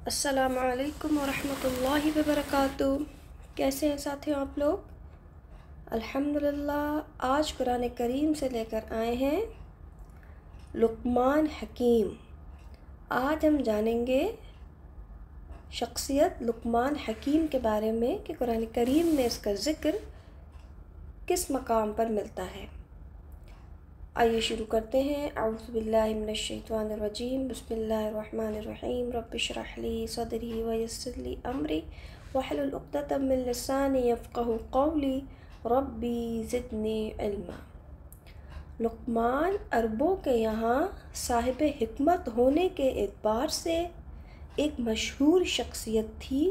السلام علیکم ورحمۃ اللہ وبرکاتہ۔ کیسے ہیں ساتھیوں آپ لوگ؟ الحمدللہ آج قرآن کریم سے لے کر آئے ہیں لقمان حکیم۔ آج ہم جانیں گے شخصیت لقمان حکیم کے بارے میں کہ قرآن کریم میں اس کا ذکر کس مقام پر ملتا ہے۔ آئیے شروع کرتے ہیں۔ اعوذ باللہ من الشیطان الرجیم، بسم اللہ الرحمن الرحیم۔ رب اشرح لی صدری ویسر لی امری واحلل عقدۃ من لسانی یفقہوا قولی ربی زدنی علما۔ لقمان عربوں کے یہاں صاحب حکمت ہونے کے اعتبار سے ایک مشہور شخصیت تھی۔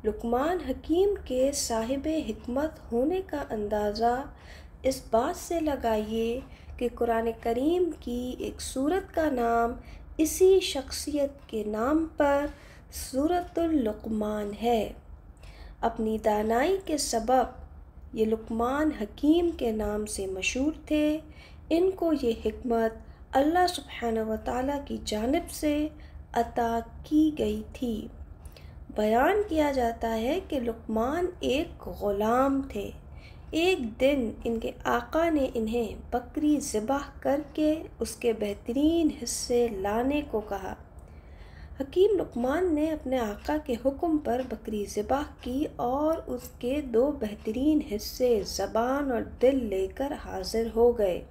لقمان حکیم کے صاحب حکمت ہونے کا اندازہ اس بات سے لگائیے کہ قرآن کریم کی ایک سورت کا نام اسی شخصیت کے نام پر سورۃ اللقمان ہے۔ اپنی دانائی کے سبب یہ لقمان حکیم کے نام سے مشہور تھے۔ ان کو یہ حکمت اللہ سبحانہ وتعالیٰ کی جانب سے عطا کی گئی تھی۔ بیان کیا جاتا ہے کہ لقمان ایک غلام تھے۔ ایک دن ان کے آقا نے انہیں بکری ذبح کر کے اس کے بہترین حصے لانے کو کہا۔ حکیم لقمان نے اپنے آقا کے حکم پر بکری ذبح کی اور اس کے 2 بہترین حصے زبان اور دل لے کر حاضر ہو گئے۔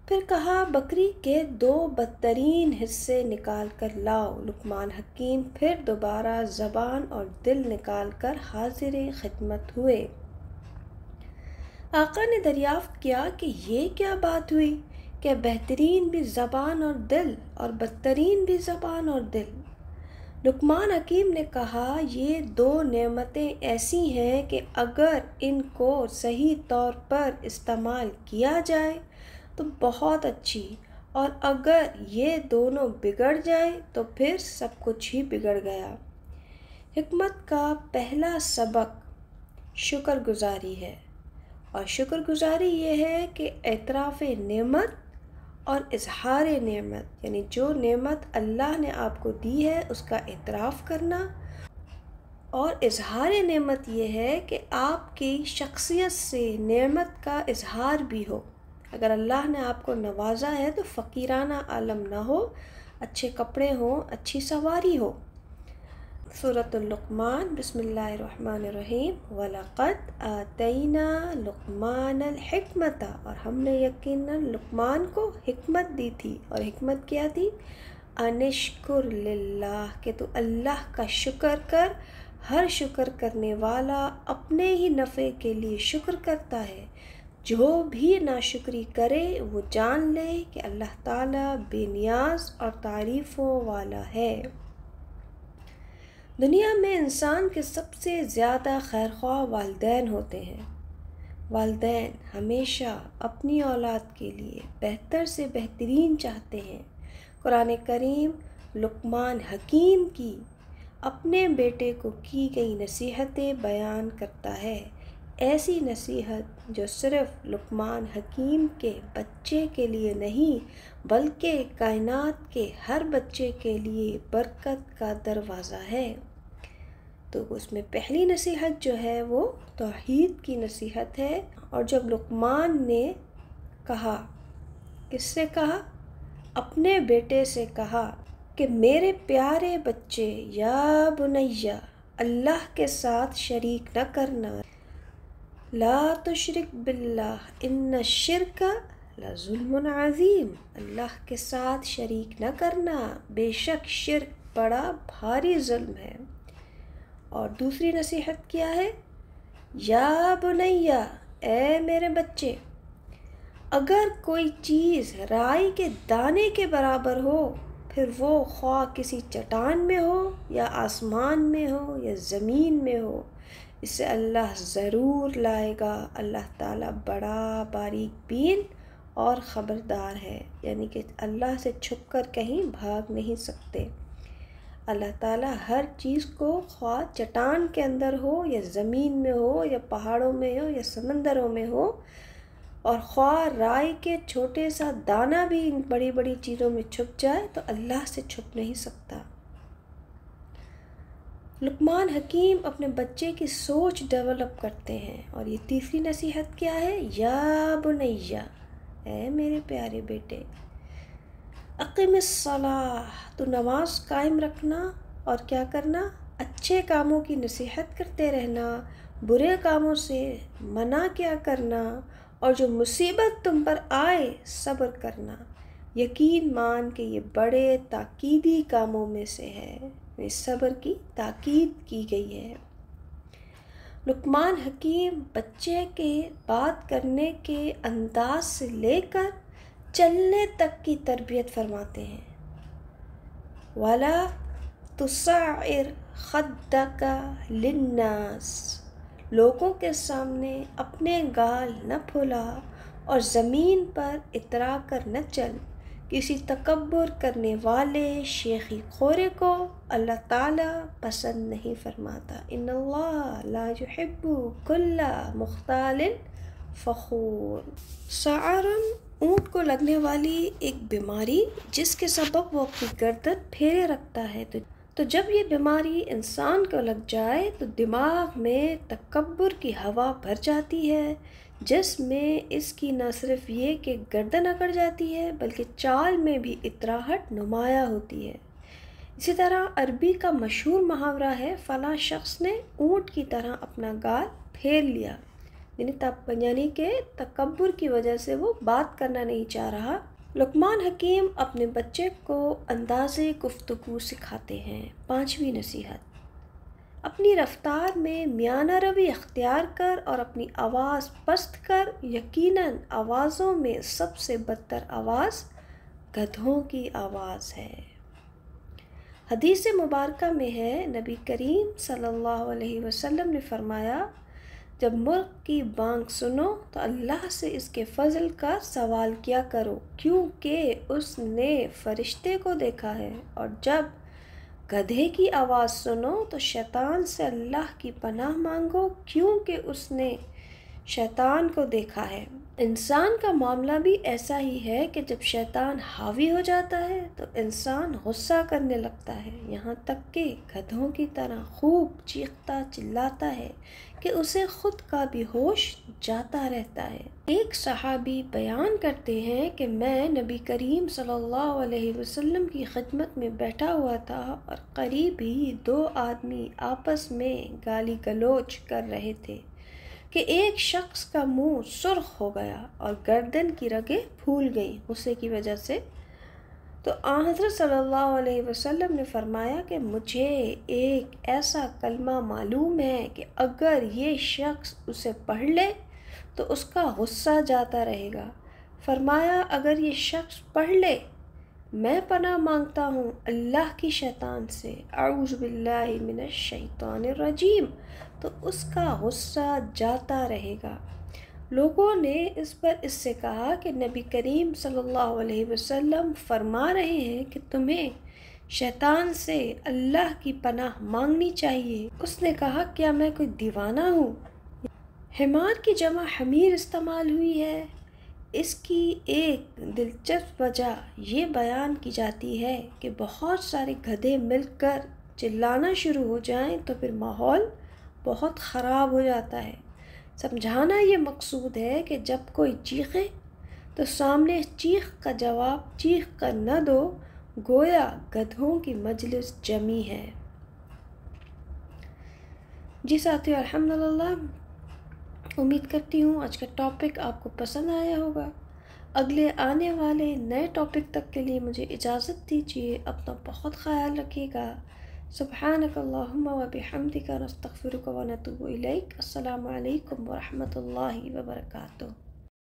پھر کہا بکری کے 2 بدترین حصے نکال کر لاؤ۔ لقمان حکیم پھر دوبارہ زبان اور دل نکال کر حاضر خدمت ہوئے۔ آقا نے دریافت کیا کہ یہ کیا بات ہوئی کہ بہترین بھی زبان اور دل اور بدترین بھی زبان اور دل؟ لقمان حکیم نے کہا یہ 2 نعمتیں ایسی ہیں کہ اگر ان کو صحیح طور پر استعمال کیا جائے تو بہت اچھی، اور اگر یہ دونوں بگڑ جائیں تو پھر سب کچھ ہی بگڑ گیا۔ حکمت کا پہلا سبق شکر گزاری ہے، اور شکر گزاری یہ ہے کہ اعتراف نعمت اور اظہار نعمت، یعنی جو نعمت اللہ نے آپ کو دی ہے اس کا اعتراف کرنا، اور اظہار نعمت یہ ہے کہ آپ کی شخصیت سے نعمت کا اظہار بھی ہو۔ اگر اللہ نے آپ کو نوازا ہے تو فقیرانہ عالم نہ ہو، اچھے کپڑے ہوں، اچھی سواری ہو۔ سورۃ اللقمان، بسم اللہ الرحمن الرحیم۔ وَلَقَدْ آتَيْنَا لُقْمَانَ الْحِكْمَةَ، اور ہم نے یقیناً لقمان کو حکمت دی تھی، اور حکمت کیا تھی؟ أَنِ اشْكُرْ لِلَّهِ، کہ تو اللہ کا شکر کر۔ ہر شکر کرنے والا اپنے ہی نفع کے لیے شکر کرتا ہے۔ جو بھی ناشکری کرے وہ جان لے کہ اللہ تعالیٰ بے نیاز اور تعریفوں والا ہے۔ دنیا میں انسان کے سب سے زیادہ خیرخواہ والدین ہوتے ہیں۔ والدین ہمیشہ اپنی اولاد کے لیے بہتر سے بہترین چاہتے ہیں۔ قرآن کریم لقمان حکیم کی اپنے بیٹے کو کی گئی نصیحتیں بیان کرتا ہے۔ ایسی نصیحت جو صرف لقمان حکیم کے بچے کے لیے نہیں بلکہ کائنات کے ہر بچے کے لیے برکت کا دروازہ ہے۔ تو اس میں پہلی نصیحت جو ہے وہ توحید کی نصیحت ہے۔ اور جب لقمان نے کہا، کس سے کہا؟ اپنے بیٹے سے کہا کہ میرے پیارے بچے، یا بنیہ، اللہ کے ساتھ شریک نہ کرنا، لا تشرک باللہ ان الشرک لظلم عظیم، اللہ کے ساتھ شریک نہ کرنا، بے شک شرک بڑا بھاری ظلم ہے۔ اور دوسری نصیحت کیا ہے؟ یا بنیہ، اے میرے بچے، اگر کوئی چیز رائی کے دانے کے برابر ہو، پھر وہ خواہ کسی چٹان میں ہو یا آسمان میں ہو یا زمین میں ہو، اسے اللہ ضرور لائے گا۔ اللہ تعالیٰ بڑا باریک بین اور خبردار ہے، یعنی کہ اللہ سے چھپ کر کہیں بھاگ نہیں سکتے۔ اللہ تعالیٰ ہر چیز کو خواہ چٹان کے اندر ہو یا زمین میں ہو یا پہاڑوں میں ہو یا سمندروں میں ہو، اور خواہ رائی کے چھوٹے سا دانہ بھی ان بڑی بڑی چیزوں میں چھپ جائے تو اللہ سے چھپ نہیں سکتا۔ لقمان حکیم اپنے بچے کی سوچ ڈیولپ کرتے ہیں، اور یہ تیسری نصیحت کیا ہے؟ یا بنیا، اے میرے پیارے بیٹے، اقیم الصلاۃ، تو نماز قائم رکھنا، اور کیا کرنا؟ اچھے کاموں کی نصیحت کرتے رہنا، برے کاموں سے منع کیا کرنا، اور جو مصیبت تم پر آئے صبر کرنا۔ یقین مان کہ یہ بڑے تاکیدی کاموں میں سے ہے، اس صبر کی تاکید کی گئی ہے۔ لقمان حکیم بچے کے بات کرنے کے انداز سے لے کر چلنے تک کی تربیت فرماتے ہیں۔ وَلَا تُصَعِّرْ خَدَّكَ لِلنَّاسِ، لوگوں کے سامنے اپنے گال نہ پھلا اور زمین پر اترا کر نہ چل۔ کسی تکبر کرنے والے شیخی خورے کو اللہ تعالیٰ پسند نہیں فرماتا۔ ان اللہ لا يحب كل مختال فخور۔ سعرن، اونٹ کو لگنے والی ایک بیماری جس کے سبب وہ اپنی گردن پھیرے رکھتا ہے، تو جب یہ بیماری انسان کو لگ جائے تو دماغ میں تکبر کی ہوا بھر جاتی ہے، جس میں اس کی نہ صرف یہ کہ گردن اکڑ جاتی ہے بلکہ چال میں بھی اتراہٹ نمایاں ہوتی ہے۔ اسی طرح عربی کا مشہور محاورہ ہے، فلاں شخص نے اونٹ کی طرح اپنا گال پھیر لیا، یعنی کہ تکبر کی وجہ سے وہ بات کرنا نہیں چاہ رہا۔ لقمان حکیم اپنے بچے کو انداز گفتگو سکھاتے ہیں۔ پانچویں نصیحت، اپنی رفتار میں میانہ روی اختیار کر اور اپنی آواز پست کر۔ یقیناً آوازوں میں سب سے بدتر آواز گدھوں کی آواز ہے۔ حدیث مبارکہ میں ہے، نبی کریم صلی اللہ علیہ وسلم نے فرمایا، جب مرغ کی بانگ سنو تو اللہ سے اس کے فضل کا سوال کیا کرو کیونکہ اس نے فرشتے کو دیکھا ہے، اور جب گدھے کی آواز سنو تو شیطان سے اللہ کی پناہ مانگو کیونکہ اس نے شیطان کو دیکھا ہے۔ انسان کا معاملہ بھی ایسا ہی ہے کہ جب شیطان حاوی ہو جاتا ہے تو انسان غصہ کرنے لگتا ہے، یہاں تک کہ گدھوں کی طرح خوب چیختا چلاتا ہے کہ اسے خود کا بھی ہوش جاتا رہتا ہے۔ ایک صحابی بیان کرتے ہیں کہ میں نبی کریم صلی اللہ علیہ وسلم کی خدمت میں بیٹھا ہوا تھا اور قریب ہی دو آدمی آپس میں گالی گلوچ کر رہے تھے کہ ایک شخص کا منہ سرخ ہو گیا اور گردن کی رگیں پھول گئیں غصے کی وجہ سے۔ تو آن حضرت صلی اللہ علیہ وسلم نے فرمایا کہ مجھے ایک ایسا کلمہ معلوم ہے کہ اگر یہ شخص اسے پڑھ لے تو اس کا غصہ جاتا رہے گا۔ فرمایا اگر یہ شخص پڑھ لے، میں پناہ مانگتا ہوں اللہ کی شیطان سے، اعوذ باللہ من الشیطان الرجیم، تو اس کا غصہ جاتا رہے گا۔ لوگوں نے اس پر اس سے کہا کہ نبی کریم صلی اللہ علیہ وسلم فرما رہے ہیں کہ تمہیں شیطان سے اللہ کی پناہ مانگنی چاہیے۔ اس نے کہا کیا میں کوئی دیوانہ ہوں؟ حمار کی جمع حمیر استعمال ہوئی ہے۔ اس کی ایک دلچسپ وجہ یہ بیان کی جاتی ہے کہ بہت سارے گدھے مل کر چلانا شروع ہو جائیں تو پھر ماحول بہت خراب ہو جاتا ہے۔ سمجھانا یہ مقصود ہے کہ جب کوئی چیخے تو سامنے چیخ کا جواب چیخ کر نہ دو، گویا گدھوں کی مجلس جمی ہے۔ جی ساتھیو، الحمدللہ امید کرتی ہوں آج کا ٹاپک آپ کو پسند آیا ہوگا۔ اگلے آنے والے نئے ٹاپک تک کے لیے مجھے اجازت دیجیے۔ اپنا بہت خیال رکھیے گا۔ سبحانک اللہم و بحمدک نستغفرک و نتوب الیک۔ السلام علیکم ورحمۃ اللہ وبرکاتہ۔